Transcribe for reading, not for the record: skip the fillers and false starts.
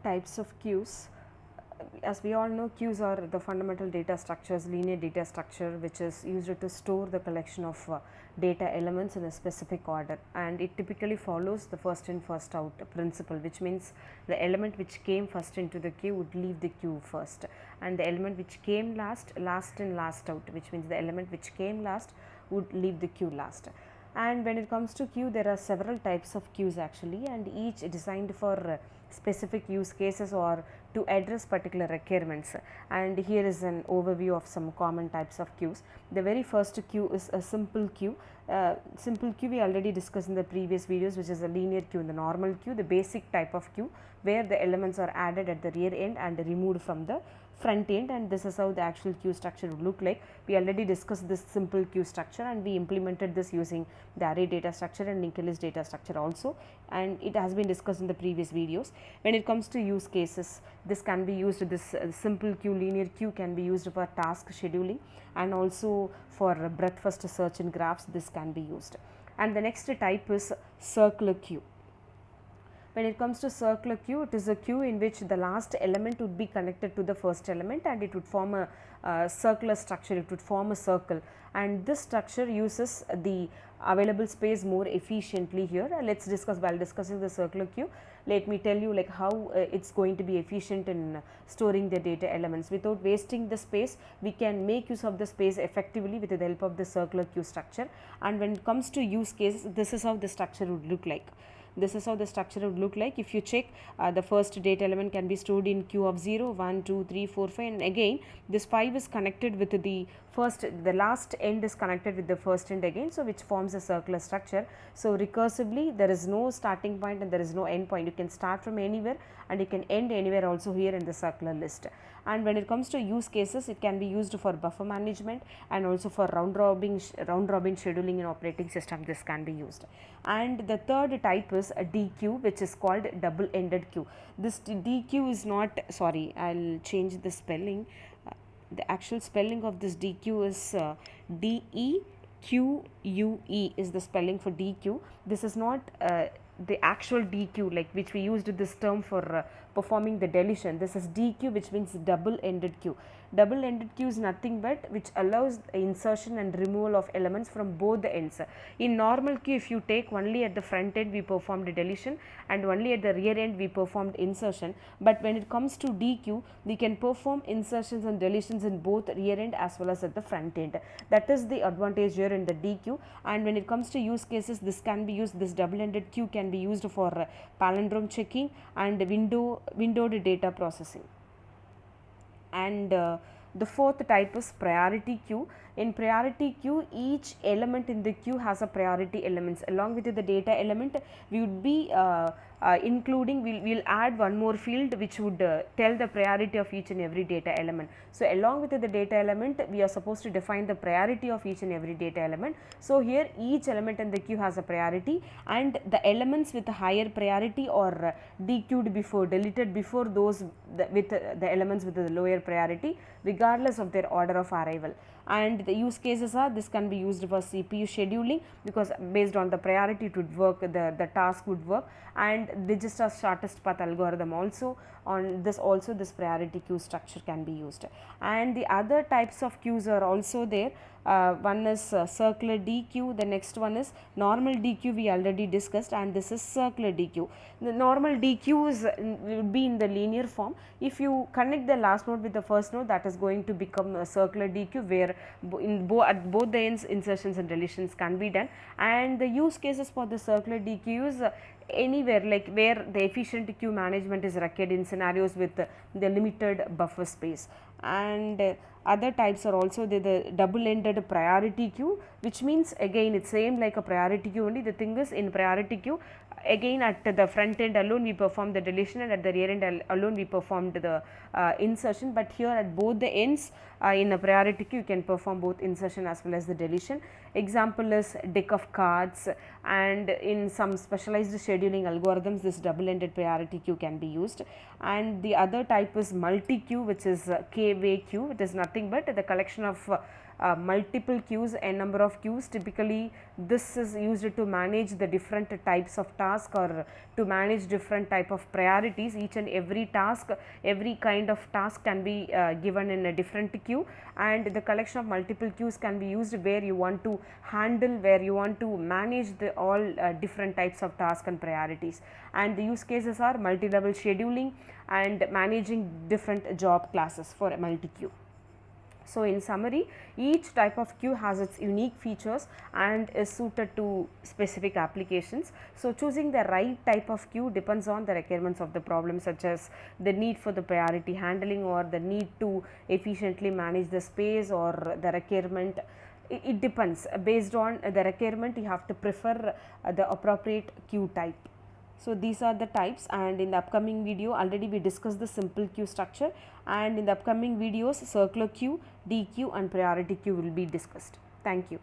types of queues. As we all know, queues are the fundamental data structures, linear data structure, which is used to store the collection of data elements in a specific order, and it typically follows the first in first out principle, which means the element which came first into the queue would leave the queue first, and the element which came last in last out, which means the element which came last would leave the queue last. And when it comes to queue, there are several types of queues actually, and each designed for specific use cases or to address particular requirements. And here is an overview of some common types of queues. The very first queue is a simple queue. Simple queue we already discussed in the previous videos, which is a linear queue. In the normal queue, the basic type of queue where the elements are added at the rear end and removed from the front end, and this is how the actual queue structure would look like. We already discussed this simple queue structure, and we implemented this using the array data structure and linked list data structure also, and it has been discussed in the previous videos. When it comes to use cases, this can be used, this simple queue linear queue can be used for task scheduling, and also for breadth first search in graphs this can be used. And the next type is circular queue. When it comes to circular queue, it is a queue in which the last element would be connected to the first element, and it would form a circular structure, it would form a circle, and this structure uses the available space more efficiently here. Let us discuss, while discussing the circular queue, let me tell you like how it is going to be efficient in storing the data elements. Without wasting the space, we can make use of the space effectively with the help of the circular queue structure. And when it comes to use cases, this is how the structure would look like. This is how the structure would look like. If you check, the first data element can be stored in queue of 0, 1, 2, 3, 4, 5, and again this 5 is connected with the first, the last end is connected with the first end again, so which forms a circular structure. So recursively there is no starting point and there is no end point. You can start from anywhere and you can end anywhere also here in the circular list. And when it comes to use cases, it can be used for buffer management and also for round robin scheduling in operating system. This can be used. And the third type is a DQ, which is called double ended queue. This DQ is not, sorry, I'll change the spelling. The actual spelling of this DQ is DEQUE is the spelling for DQ. This is not the actual DQ like which we used this term for performing the deletion. This is DQ, which means double ended queue. Double ended queue is nothing but which allows insertion and removal of elements from both the ends. In normal queue, if you take only at the front end we performed deletion and only at the rear end we performed insertion, but when it comes to DQ, we can perform insertions and deletions in both rear end as well as at the front end. That is the advantage here in the DQ. And when it comes to use cases, this can be used, this double ended queue can be used for palindrome checking and windowed data processing. And the fourth type is priority queue. In priority queue, each element in the queue has a priority elements. Along with the data element, we would be including, we'll add one more field which would tell the priority of each and every data element. So along with the data element, we are supposed to define the priority of each and every data element. So here each element in the queue has a priority, and the elements with a higher priority or DQ'd before, deleted before those with the elements with the lower priority, regardless of their order of arrival. And the use cases are, this can be used for CPU scheduling, because based on the priority it would work, the task would work, and Digista's shortest path algorithm also, on this also this priority queue structure can be used. And the other types of queues are also there. One is circular DQ, the next one is normal DQ, we already discussed, and this is circular DQ. The normal DQ is will be in the linear form. If you connect the last node with the first node, that is going to become a circular DQ, where at both the ends insertions and deletions can be done. And the use cases for the circular DQ is anywhere, like where the efficient queue management is required in scenarios with the limited buffer space. And other types are also the double ended priority queue, which means again it's same like a priority queue only. The thing is, in priority queue, again at the front end alone we perform the deletion, and at the rear end alone we performed the insertion. But here at both the ends in a priority queue you can perform both insertion as well as the deletion. Example is deck of cards, and in some specialized scheduling algorithms this double ended priority queue can be used. And the other type is multi queue, which is K-way queue. It is nothing but the collection of multiple queues, n number of queues. Typically this is used to manage the different types of task or to manage different type of priorities. Each and every task, every kind of task can be given in a different queue, and the collection of multiple queues can be used where you want to handle, where you want to manage the all different types of tasks and priorities. And the use cases are multi-level scheduling and managing different job classes for a multi-queue. So, in summary, each type of queue has its unique features and is suited to specific applications. So, choosing the right type of queue depends on the requirements of the problem, such as the need for the priority handling or the need to efficiently manage the space or the requirement. It depends based on the requirement. You have to prefer the appropriate queue type. So, these are the types, and in the upcoming video already we discussed the simple queue structure, and in the upcoming videos circular queue, D queue and priority queue will be discussed. Thank you.